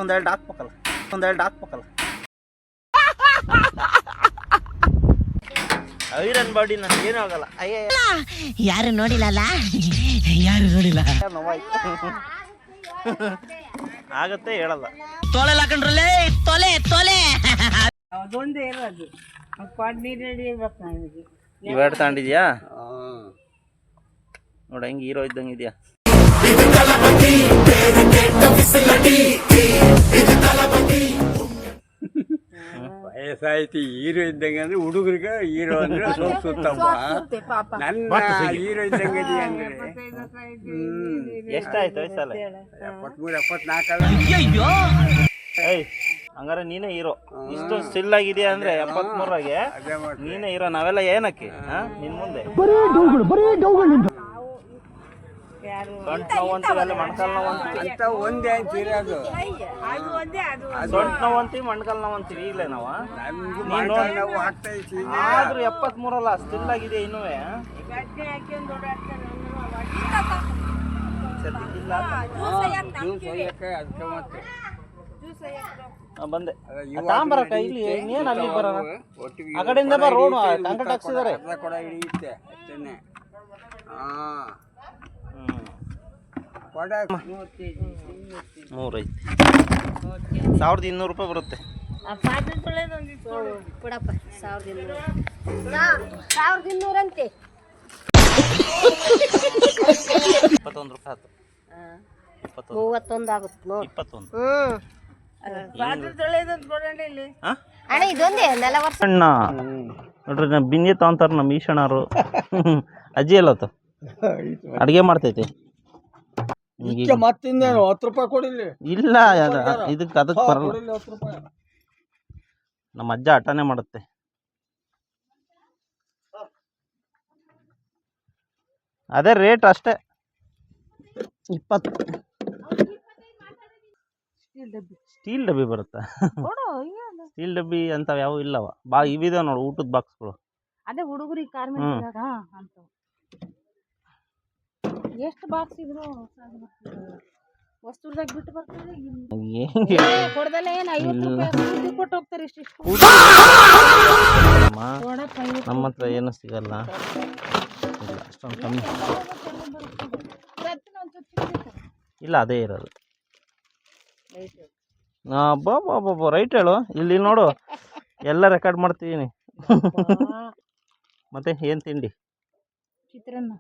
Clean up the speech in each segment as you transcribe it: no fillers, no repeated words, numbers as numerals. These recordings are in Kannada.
ಒಂದೆರಡು ಹಾಕ್ಬೇಕಲ್ಲ ಐರನ್ ಬಾಡಿ ನನಗೇನು ಆಗಲ್ಲ. ಅಯ್ಯ ಯಾರು ನೋಡಿಲ್ಲ ಆಗತ್ತೆ ಹೇಳಲ್ಲ. ತೊಲೆ ಹಾಕೊಂಡ್ರಲ್ಲೇ ತೊಲೆ ಅದೊಂದೇ ಇರೋದು ನೀರು ಹಿಡಿಬೇಕು ನನಗೆ. ಇವೆರಡು ತಗೊಂಡಿದ್ಯಾ ನೋಡ ಹೆಂಗೆ ಹೀರೋ ಇದ್ದಂಗೆ ಇದೆಯಾ. ವಯಸ್ಸಾಯ್ತು ಹೀರೋ ಇದ್ದಂಗೆ ಅಂದ್ರೆ ಹುಡುಗರಿಗೆ ಹೀರೋ ಅಂದ್ರೆ ಸುತ್ತಪ್ಪ ನನ್ನ ಹೀರೋ ಇದ್ದಂಗೆ ಅಂದ್ರೆ ಎಷ್ಟಾಯ್ತು ವಯಸ್ಸಲ್ಲ? 73-74. ಏಯ್ ಹಂಗಾರೆ ನೀನೇ ಹೀರೋ. ಇಷ್ಟು ಸ್ಟಿಲ್ ಆಗಿದೆಯಾ ಅಂದ್ರೆ 73ರಾಗೆ ನೀನೇ ಹೀರೋ. ನಾವೆಲ್ಲ ಏನಕ್ಕೆ ನಿನ್ ಮುಂದೆ ಸೊಂಟ ನೋವಂತೀವಿ, ಮೊಣಕಾಲ್ ನೋವಂತೀವಿ, ಅಂತ ಒಂದೇ ಅಂತಿರೋದು. ಸೊಂಟ ನೋವಂತೀವಿ, ಮೊಣಕಾಲ್ ನೋವಂತೀವಿ. ಈಗಲೇ ನಾವು ಆದ್ರೂ 73 ಸ್ಟಿಲ್ ಆಗಿದೆ ಇನ್ನೂ. ಬಂದೆ ತಾಂಬರಕ್ಕ ಇಲ್ಲಿ ಇನ್ನೇನು ಅಲ್ಲಿ ಬರೋಣ. ಆ ಕಡೆಯಿಂದ ಬಾ, ರೋಡ್ ಕಾಂಕ್ರೀಟ್ ಹಾಕ್ಸಿದ್ದಾರೆ. ಕೂಡ ಹಿಡಿಯುತ್ತೆ ಅಷ್ಟೇನೆ. ಮೂರೈತಿ 1200 ರೂಪಾಯಿ ಬರುತ್ತೆ. ಕೊಡಪ್ಪ 1200 ಅಂತೆ. 21 ರೂಪಾಯಿ ಆಯ್ತು. 31 ಆಗುತ್ತೆ ನೋಡಿ. 21 ಅಣ್ಣ ಇದೊಂದೇ ನೆಲ ವರ್ಷ ಅಣ್ಣ ನೋಡ್ರಿ. ನಾ ಬಿಂದಿ ತಗೊಂತಾರ ನಮ್ಮ ಈಶಣ್ಣರು. ಅಜ್ಜಿ ಎಲ್ಲತ್ತ ಅಡಿಗೆ ಮಾಡ್ತೈತಿ. ಮತ್ತಿಂದೇನು 10 ರೂಪಾಯಿ ಕೊಡಿಲ್ಲ. ಇಲ್ಲ ಇದಕ್ಕೆ ಅದಕ್ಕೆ ಬರಲ್ಲ. ನಮ್ಮ ಅಜ್ಜ ಆಟನೇ ಮಾಡುತ್ತೆ. ಅದೇ ರೇಟ್ ಅಷ್ಟೇ 20. ಸ್ಟೀಲ್ ಡಬ್ಬಿ ಬರುತ್ತಾ? ಸ್ಟೀಲ್ ಡಬ್ಬಿ ಅಂತ ಯಾವ ಇಲ್ಲವ. ಇವಿದಾವ ನೋಡು ಊಟದ ಬಾಕ್ಸ್ಗಳು. ಅದೇ ಹುಡುಗರಿಗೆ ಎಷ್ಟು ಬಾಕ್ಸ್ ಇದ್ರು ವಸ್ತುದಾಗ ಬಿಟ್ಟು ಬರ್ತಾರೆ. ಕೊಡದಲ್ಲ ಏನು 50 ರೂಪಾಯಿ ಕೊಟ್ಟು ಹೋಗ್ತಾರೆ. ಇಷ್ಟು ನಮ್ಮ ಹತ್ರ ಏನು ಸಿಗಲ್ಲ. ಅಷ್ಟೊಂದು ಕಮ್ಮಿ ಇಲ್ಲ, ಅದೇ ಇರೋದು. ರೈಟ್ ಹೇಳು. ಇಲ್ಲಿ ನೋಡು ಎಲ್ಲ ರೆಕಾರ್ಡ್ ಮಾಡ್ತಿದ್ದೀನಿ. ಮತ್ತೆ ಏನು ತಿಂಡಿ? ಚಿತ್ರಾನ್ನ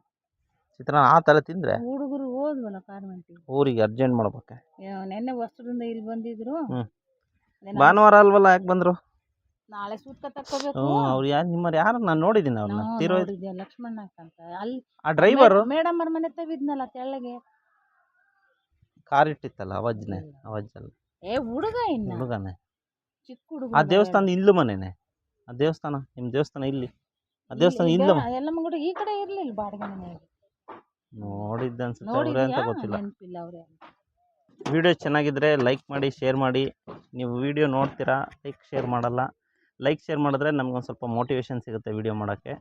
ಆ ಥರ ತಿಂದ್ರೆ ಹುಡುಗರು ಹೋದ್ವಲ್ಲ ಕಾರ್ಮೆಂಟಿಗೆ, ಊರಿಗೆ ಅರ್ಜೆಂಟ್ ಮಾಡ್ಬೇಕ. ನೆನ್ನೆ ವಸ್ತುದಿಂದ ಇಲ್ಲಿ ಬಂದಿದ್ರು. ಭಾನುವಾರ ಅಲ್ವಲ್ಲ, ಯಾಕೆ ಬಂದ್ರು? ನಾಳೆ ಸೂತ್ಕ ತಕ್ಕೋಬೇಕು. ಅವ್ರು ಯಾರು ನಾನು ನೋಡಿದ್ದೀನಿ ಅವ್ರನ್ನ. ಲಕ್ಷ್ಮಣ್ಣ ಅಂತ ಅಲ್ಲಿ ಆ ಡ್ರೈವರು ಮೇಡಮ್ ಅವ್ರ ಮನೆ ತವಿದ್ನಲ್ಲ ತೆಳ್ಳಗೆ ಕಾರ್ ಇಟ್ಟಿತ್ತಲ್ಲ ಅವಜ್ಜನೆ. ಅವಜ್ಜಲ್ಲ ಹುಡುಗ ಇನ್ನ ಹುಡುಗನೇ ಚಿಕ್ಕ ಹುಡುಗ. ಆ ದೇವಸ್ಥಾನ ಇಲ್ಲು ಮನೆನೆ. ಆ ದೇವಸ್ಥಾನ ನಿಮ್ಮ ದೇವಸ್ಥಾನ ಇಲ್ಲಿ. ಆ ದೇವಸ್ಥಾನ ಇಲ್ಲು ಎಲ್ಲ ಮಗು ಈ ಕಡೆ ಇರ್ಲಿಲ್ಲ ಬಾಡಿಗೆ ಮನೆಯಾಗ. ನೋಡಿದ್ದೆ ಅನ್ಸುತ್ತೆ. ಅವ್ರೆ ಅಂತ ಗೊತ್ತಿಲ್ಲ. ಅವ್ರೆ. ವಿಡಿಯೋ ಚೆನ್ನಾಗಿದ್ರೆ ಲೈಕ್ ಮಾಡಿ, ಶೇರ್ ಮಾಡಿ. ನೀವು ವಿಡಿಯೋ ನೋಡ್ತೀರಾ, ಲೈಕ್ ಶೇರ್ ಮಾಡಲ್ಲ. ಲೈಕ್ ಶೇರ್ ಮಾಡಿದ್ರೆ ನಮ್ಗೊಂದು ಸ್ವಲ್ಪ ಮೋಟಿವೇಶನ್ ಸಿಗುತ್ತೆ ವಿಡಿಯೋ ಮಾಡೋಕ್ಕೆ.